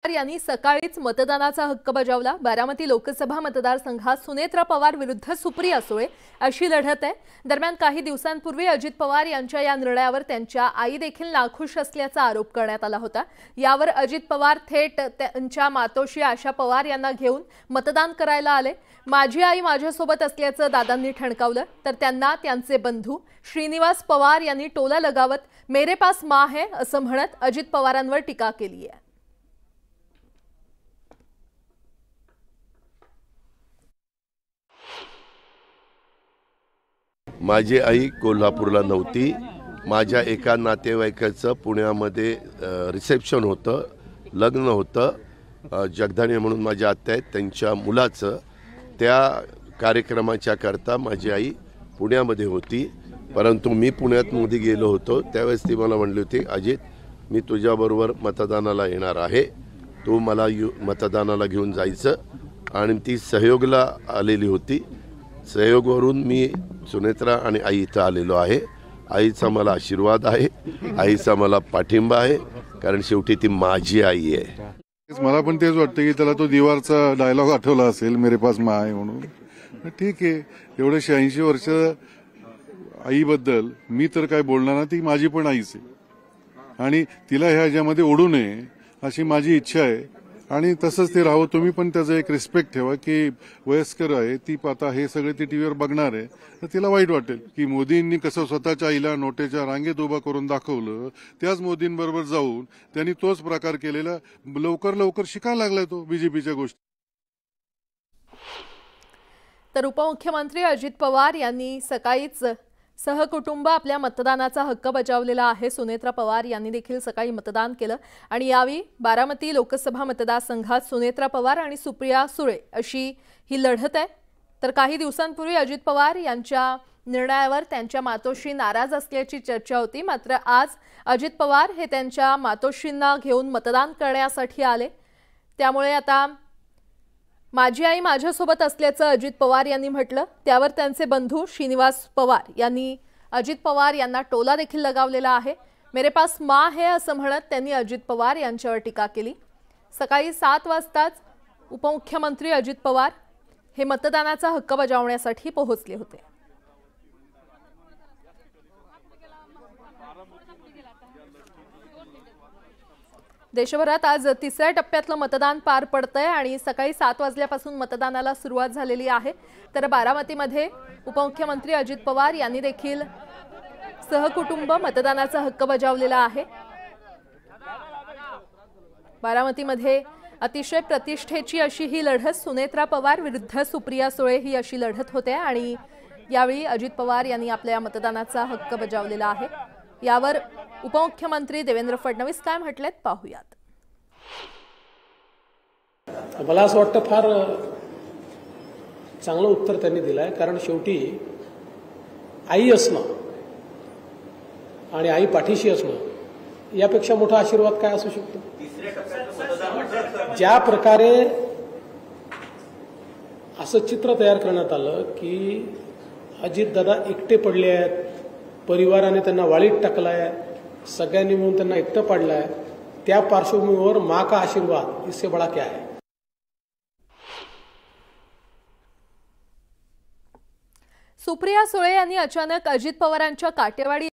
यांनी सकाळीच मतदानाचा हक्क बजावला। बारामती लोकसभा मतदारसंघात सुनेत्रा पवार विरुद्ध सुप्रिया सुळे अशी लढत आहे। दरम्यान काही दिवसांपूर्वी अजित पवार यांच्या या निर्णयावर त्यांच्या आई देखील नाखुश असल्याचा आरोप करण्यात आला होता। यावर अजित पवार थेट त्यांच्या मातोश्री आशा पवार यांना घेऊन मतदान करायला आले। माझी आई माझ्यासोबत असल्याचं दादांनी ठणकावलं, तर त्यांना त्यांचे बंधू श्रीनिवास पवार यांनी टोला लगावत मेरे पास मां है असं म्हणत अजित पवारांवर टीका केली आहे। माझी आई कोल्हापूरला नव्हती। माझ्या एका नातेवाईकाचं पुण्यामध्ये रिसेप्शन होतं, लग्न होतं। जगदाणे म्हणून माझी आत्या आहेत, त्यांच्या मुलाचं त्या कार्यक्रमाच्या करता माझी आई पुण्यामध्ये होती। परंतु मी पुण्यात मध्ये गेलो होतो त्यावेळेस ती मला म्हणली होती, अजित मी तुझ्याबरोबर मतदानाला येणार आहे, तू मला मतदानाला घेऊन जायचं। आणि ती सहयोगला आलेली होती। सहयोगवरून मी सुनेत्रा आणि आई इथं आलेलो आहे। आईचा मला आशीर्वाद आहे, आईचा मला पाठिंबा आहे, कारण शेवटी ती माझी आई आहे। मला पण तेच वाटतं की त्याला तो दिवारचा डायलॉग आठवला असेल, मेरे पास माँ है म्हणून। ठीक आहे, एवढे 86 वर्ष आईबद्दल मी तर काय बोलणार ना, ती माझी पण आईच आहे आणि तिला ह्याच्यामध्ये ओढू नये अशी माझी इच्छा आहे। आणि तसंच ते राहावं। तुम्ही पण त्याचा एक रिस्पेक्ट ठेवा की वयस्कर आहे ती, आता हे सगळे ती टीव्हीवर बघणार आहे, तर तिला वाईट वाटेल की मोदींनी कसं स्वतःच्या आईला नोटेच्या रांगेत उभा करून दाखवलं, त्याच मोदींबरोबर जाऊन त्यांनी तोच प्रकार केलेला लवकर शिकायला लागलाय तो बीजेपीच्या गोष्टी। तर उपमुख्यमंत्री अजित पवार यांनी सकाळीच सहकुटुंब आपल्या मतदानाचा हक्क बजावलेला आहे। सुनेत्रा पवार यांनी देखील सकाळी मतदान केलं आणि यावेळी बारामती लोकसभा मतदारसंघात सुनेत्रा पवार आणि सुप्रिया सुळे अशी ही लढत आहे। तर काही दिवसांपूर्वी अजित पवार यांच्या निर्णयावर त्यांच्या मातोश्री नाराज असल्याची चर्चा होती, मात्र आज अजित पवार हे त्यांच्या मातोश्रींना घेऊन मतदान करण्यासाठी आले। त्यामुळे आता माझी आई माझ्यासोबत असल्याचं अजित पवार यांनी म्हटलं। त्यावर त्यांचे बंधू श्रीनिवास पवार यांनी अजित पवार यांना टोला देखील लगावलेला आहे। मेरे पास मां है असं म्हणत त्यांनी अजित पवार यांच्यावर टीका केली। सकाळी 7 वाजताच उपमुख्यमंत्री अजित पवार हे मतदानाचा हक्क बजावण्यासाठी पोहोचले होते। देशभरात आज तिसऱ्या टप्प्यातलं मतदान पार पडतंय आणि सकाळी 7 वाजल्यापासून मतदानाला सुरुवात झालेली आहे। तर बारामतीमध्ये उपमुख्यमंत्री अजित पवार यांनी देखील सहकुटुंब मतदानाचा हक्क बजावलेला आहे। बारामतीमध्ये अतिशय प्रतिष्ठेची अशी ही लढत सुनेत्रा पवार विरुद्ध सुप्रिया सुळे ही अशी लढत होते आणि यावेळी अजित पवार यांनी आपल्या मतदानाचा हक्क बजावलेला आहे। यावर उपमुख्यमंत्री देवेंद्र फडणवीस काय म्हटलेत पाहूयात। मला असं वाटतं फार चांगलं उत्तर त्यांनी दिलंय, कारण शेवटी आई असणं आणि आई पाठीशी असणं यापेक्षा मोठा आशीर्वाद काय असू शकतो। ज्या प्रकारे असं चित्र तयार करण्यात आलं की अजितदादा एकटे पडले आहेत, परिवाराने त्यांना वाळीत टाकलाय, सगळ्यांनी मिळून त्यांना एकटं पाडलंय, त्या पार्श्वभूमीवर मां का आशीर्वाद इससे बड़ा क्या है। सुप्रिया सुळे यांनी अचानक अजित पवारांच्या काटेवाडी